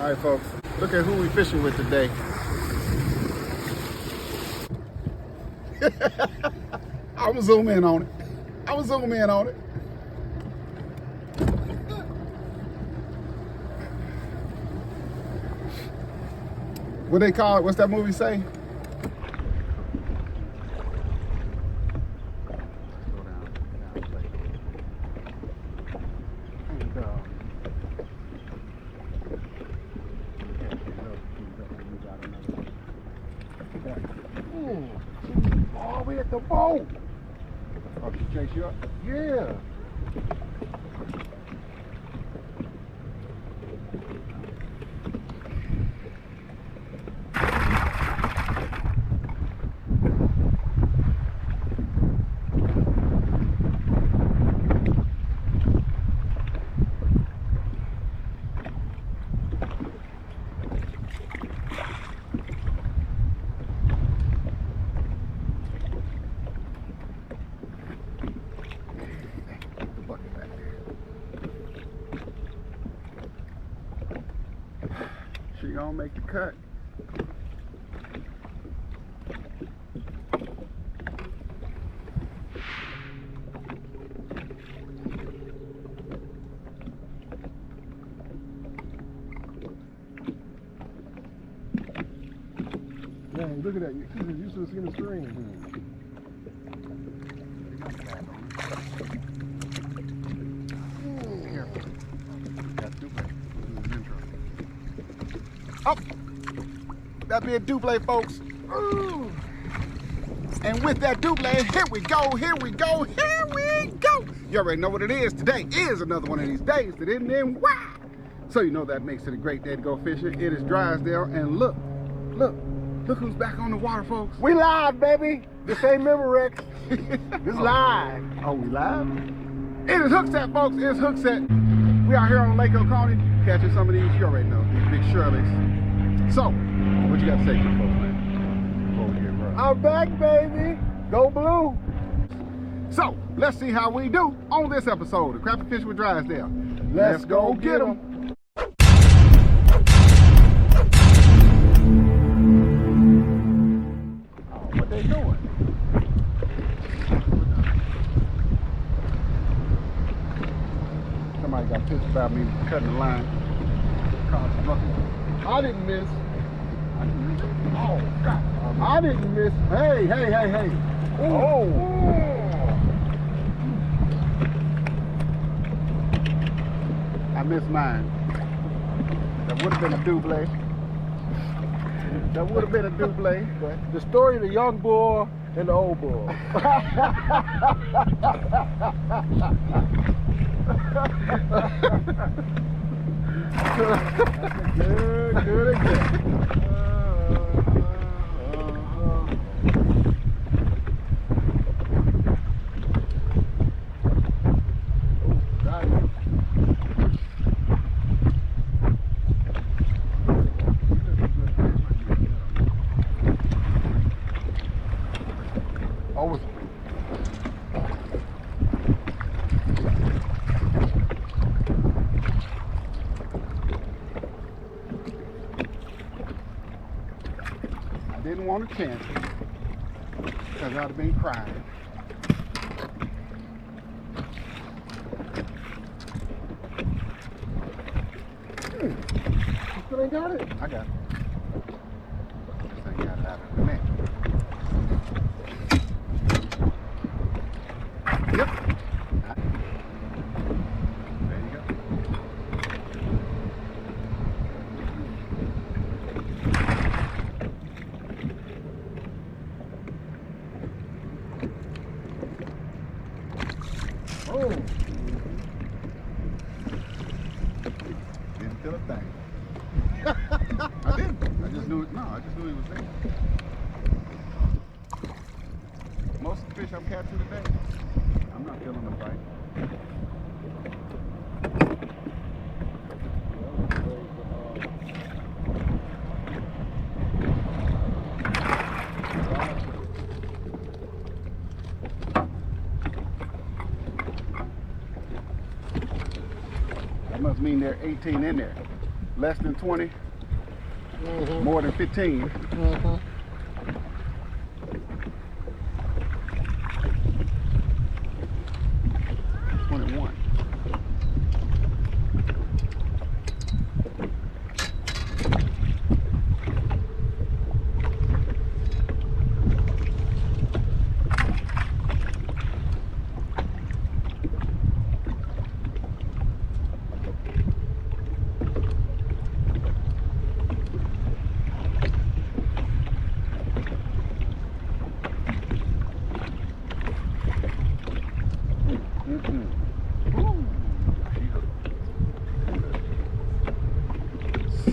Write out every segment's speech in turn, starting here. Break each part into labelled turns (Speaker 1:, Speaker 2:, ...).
Speaker 1: All right, folks, look at who we fishing with today. I'm gonna zoom in on it. What they call it? What's that movie say? Oh, we at the boat. Oh, she chase you up? Yeah. She gonna make the cut.
Speaker 2: Man, look at that. You should have seen the string.
Speaker 1: Oh, that'd be a double, folks. Ooh. And with that double, here we go. You already know what it is. Today is another one of these days that didn't end. Wow. So you know that makes it a great day to go fishing. It is Drysdale, and look who's back on the water, folks.
Speaker 2: We live, baby. This ain't Memorex. This live.
Speaker 1: Oh, we live? It is Hookset, folks. It's Hookset. We out here on Lake Oconee catching some of these. You already know these big Shirleys. So, what you got to say to the folks, man? Before we get running.
Speaker 2: I'm back, baby. Go blue.
Speaker 1: So, let's see how we do on this episode of Crappie Fish with Drysdale.
Speaker 2: Let's go get them.
Speaker 1: What they doing? Somebody got pissed about me cutting the line.
Speaker 2: I didn't miss.
Speaker 1: Oh, God.
Speaker 2: I didn't miss. Hey.
Speaker 1: Oh. I missed mine. That would have been a double.
Speaker 2: The story of the young bull and the old bull. Good again.
Speaker 1: Didn't want a chance because I'd have been crying.
Speaker 2: You still ain't got it?
Speaker 1: I got it. Just ain't got it out of the net. Yep. There you go.
Speaker 2: Oh.
Speaker 1: Didn't feel a thing. I didn't. I just knew it. No, I just knew he was there. Most of the fish I'm catching today, I'm not feeling the bite. That must mean there are 18 in there. less than 20, more than 15. 21.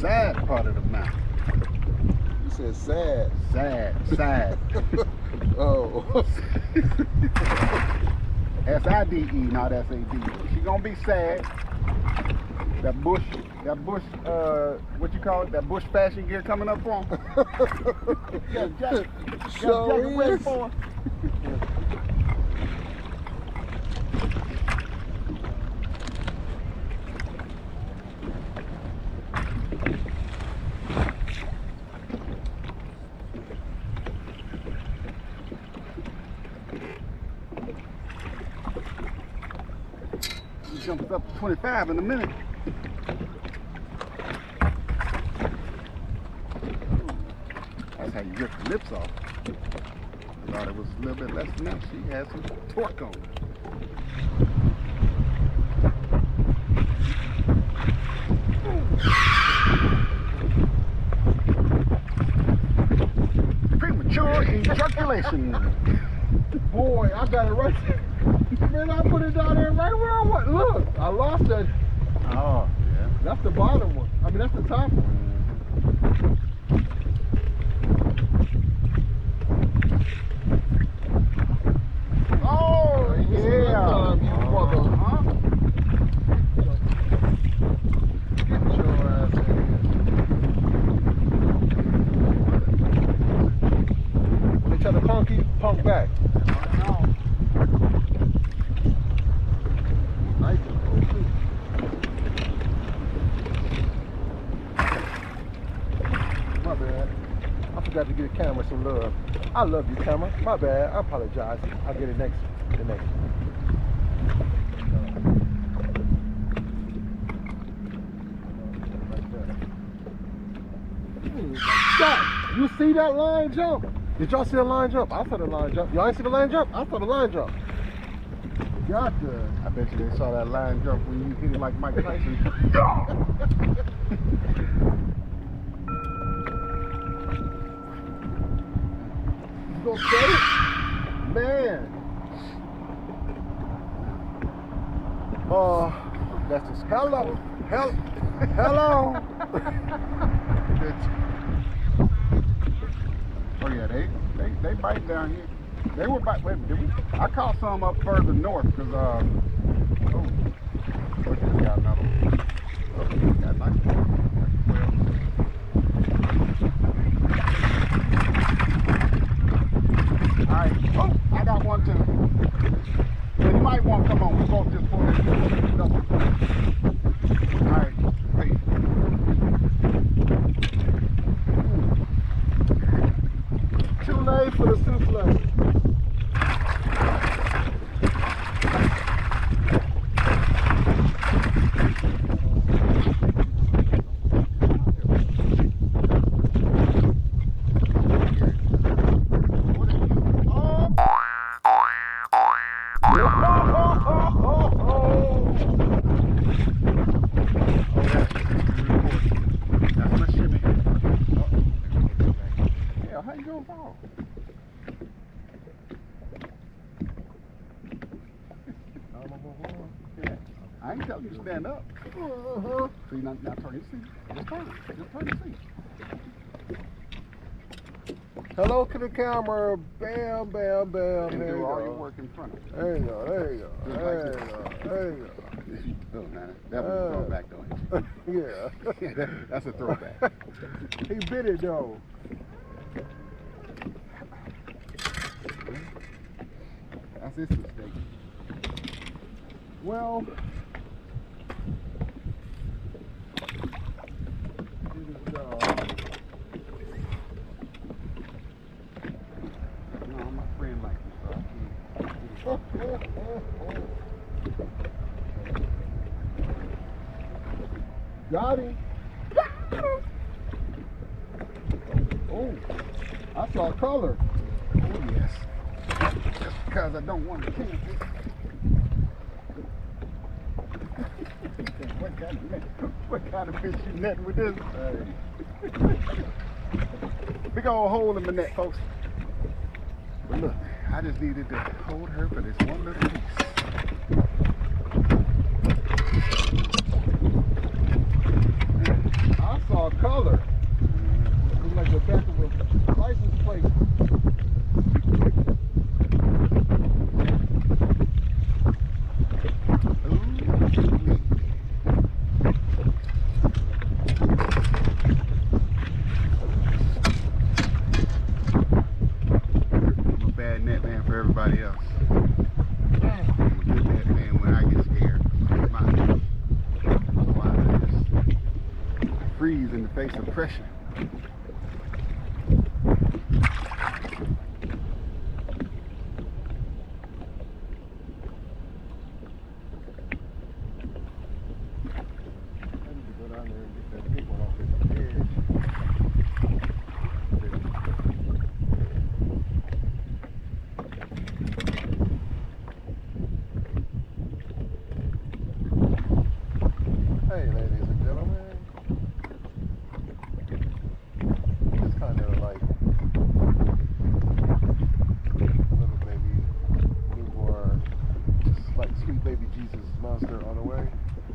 Speaker 1: Sad part of the mouth.
Speaker 2: You said sad.
Speaker 1: Sad.
Speaker 2: Oh.
Speaker 1: S-I-D-E, not S-A-D. She gonna be sad. That bush, what you call it? That bush fashion gear coming up on. Got jacket ready for her. Jumps up to 25 in a minute. That's how you rip the lips off. I thought it was a little bit less than that. She had some torque on it. Premature ejaculation.
Speaker 2: Boy, I got it right there. Man, I put it down there right where I want. Look, I lost that.
Speaker 1: Oh, yeah.
Speaker 2: That's the bottom one. I mean, that's the top one. Oh, yeah. You mother. Get your ass in here. They try to punk you, punk back. My bad. I forgot to give the camera some love. I love you, camera. My bad. I apologize. I'll get it the next. Stop! You see that line jump? Did y'all see the line jump? I saw the line jump. Y'all ain't see the line jump? I saw the line jump. Gotcha.
Speaker 1: I bet you they saw that line jump when you hit it like Mike Tyson.
Speaker 2: You gonna set it? Man. That's just hello. Hello.
Speaker 1: Oh yeah, they bite down here. They were bite. Wait, did we? I caught some up further north because oh, we got another one. Oh, we got a nice one. All right. Oh, I got one too. So you might want to come on. We both just pull it. Double. All right. Wait.
Speaker 2: Too late for the souffle.
Speaker 1: I ain't telling you to stand up. See, now turn your seat. Just turn your seat.
Speaker 2: Hello to the camera. Bam, bam, bam.
Speaker 1: And
Speaker 2: There
Speaker 1: do
Speaker 2: you
Speaker 1: all
Speaker 2: go.
Speaker 1: your work in front of you.
Speaker 2: There you go. There you go.
Speaker 1: Just
Speaker 2: There
Speaker 1: like
Speaker 2: you go. There you
Speaker 1: Oh, man, that was a throwback, though.
Speaker 2: go. Yeah.
Speaker 1: Yeah, that's a throwback.
Speaker 2: He bit it though.
Speaker 1: That's his mistake. Well,
Speaker 2: Got him. Oh, I saw color.
Speaker 1: Oh, yes. Just because I don't want to camp it. What kind of fish you netting with this? Big old hole in the net, folks. But look, I just needed to hold her for this one little piece.
Speaker 2: I saw color. It was like the back of a license plate.
Speaker 1: Everybody else. I'm a good net man when I get scared. Otherwise, I just freeze in the face of pressure.
Speaker 2: I need to go down there and get that big one off this edge. Hey, ladies and gentlemen, just kind of like little baby newborn, just like sweet baby Jesus monster on the way.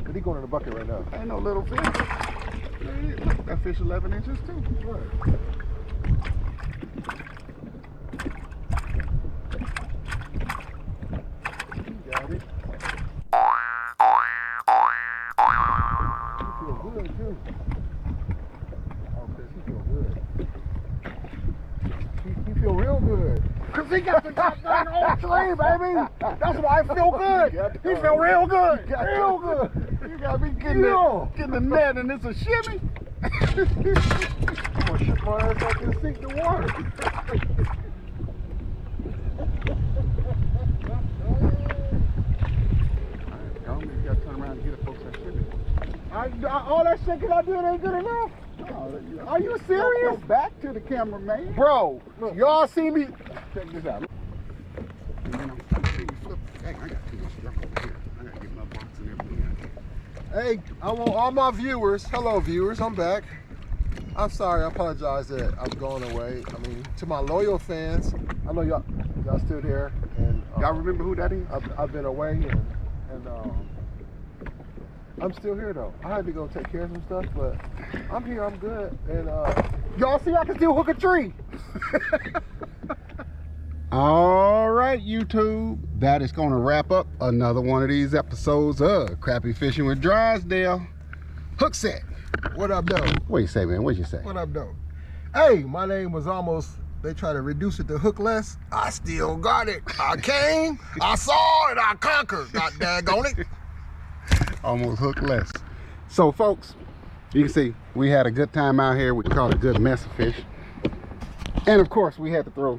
Speaker 2: But he going in the bucket right now.
Speaker 1: Ain't no little fish. Hey, look, that fish 11 inches too.
Speaker 2: Right. You got it. Good too. Oh, Chris, he feel good. He feel real good.
Speaker 1: Cause he got the goddamn old tree, baby. That's why I feel good. He feel real good. Real good. You gotta be getting the net and it's a shimmy.
Speaker 2: I'm gonna ship my ass out and sink the water.
Speaker 1: You gotta turn around and get a folks that shimmy.
Speaker 2: All that shaking I did ain't good enough. Are you serious?
Speaker 1: Go back to the camera, man.
Speaker 2: Bro, y'all see me.
Speaker 1: Check this out. Dang, I got too much junk over here. I gotta get my box and everything out here.
Speaker 2: Hey, I want all my viewers. Hello, viewers. I'm back. I'm sorry. I apologize that I've gone away. I mean, to my loyal fans, I know y'all still there. And
Speaker 1: y'all remember who that is?
Speaker 2: I've been away, and I'm still here though. I had to go take care of some stuff, but I'm here. I'm good. And y'all see, I can still hook a tree.
Speaker 1: All right, YouTube, that is going to wrap up another one of these episodes of Crappie Fishing with Drysdale. Hookset.
Speaker 2: What up, though?
Speaker 1: What you say, man? What'd you say?
Speaker 2: What up, though? Hey, my name was almost, they try to reduce it to hook less. I still got it. I came, I saw, and I conquered. God daggone it.
Speaker 1: Almost hook less. So, folks, you can see we had a good time out here. We caught a good mess of fish. And, of course, we had to throw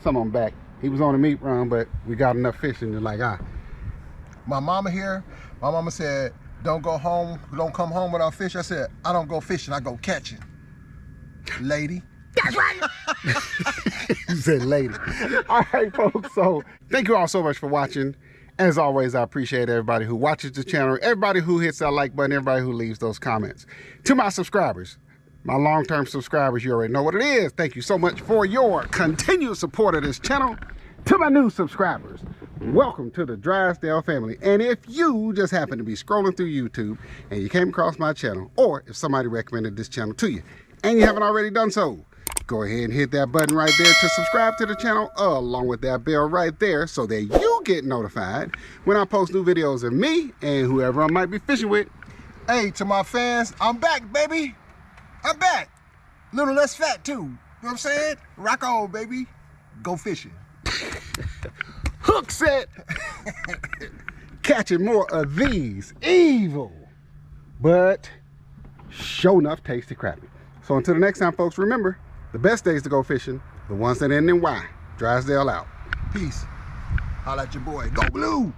Speaker 1: some of them back. He was on a meat run, but we got enough fish and you're like,
Speaker 2: My mama here, my mama said, don't go home, don't come home without fish. I said, I don't go fishing, I go catching. Lady.
Speaker 1: That's right. You said lady. All right, folks. So thank you all so much for watching. As always, I appreciate everybody who watches the channel, everybody who hits that like button, everybody who leaves those comments. To my subscribers, my long-term subscribers, you already know what it is. Thank you so much for your continued support of this channel. To my new subscribers, welcome to the Drysdale family. And if you just happen to be scrolling through YouTube and you came across my channel, or if somebody recommended this channel to you and you haven't already done so, go ahead and hit that button right there to subscribe to the channel, along with that bell right there, so that you get notified when I post new videos of me and whoever I might be fishing with.
Speaker 2: Hey, to my fans, I'm back, baby. I'm back. Little less fat, too. You know what I'm saying? Rock on, baby. Go fishing.
Speaker 1: Hookset. Catching more of these evil, but sure enough tasty crappie. So until the next time, folks, remember, the best days to go fishing, the ones that end in Y. Drysdale out.
Speaker 2: Peace. Holla at your boy. Go Blue.